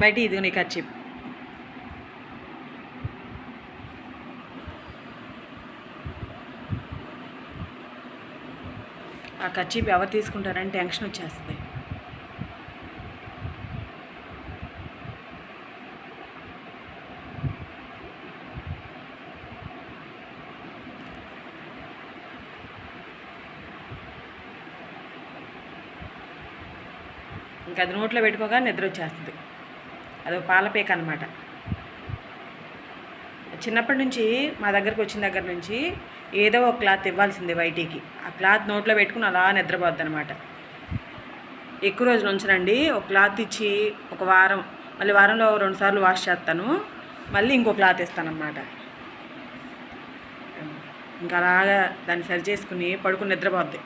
బయట ఇది నీ కర్చీప్. ఆ కర్చీప్ ఎవరు తీసుకుంటారని టెన్షన్ వచ్చేస్తుంది. ఇంకా అది నోట్లో పెట్టుకోగా నిద్ర వచ్చేస్తుంది. అదొక పాలపేక అనమాట. చిన్నప్పటి నుంచి మా దగ్గరకు వచ్చిన దగ్గర నుంచి ఏదో ఒక క్లాత్ ఇవ్వాల్సిందే వైటీకి. ఆ క్లాత్ నోట్లో పెట్టుకుని అలా నిద్రపోద్ది అనమాట. ఎక్కువ రోజులు ఉంచనండి. ఒక క్లాత్ ఇచ్చి ఒక వారం, మళ్ళీ వారంలో 2 సార్లు వాష్ చేస్తాను, మళ్ళీ ఇంకో క్లాత్ ఇస్తానన్నమాట. ఇంకా అలాగా దాన్ని సరి చేసుకుని పడుకుని నిద్రపోద్ది.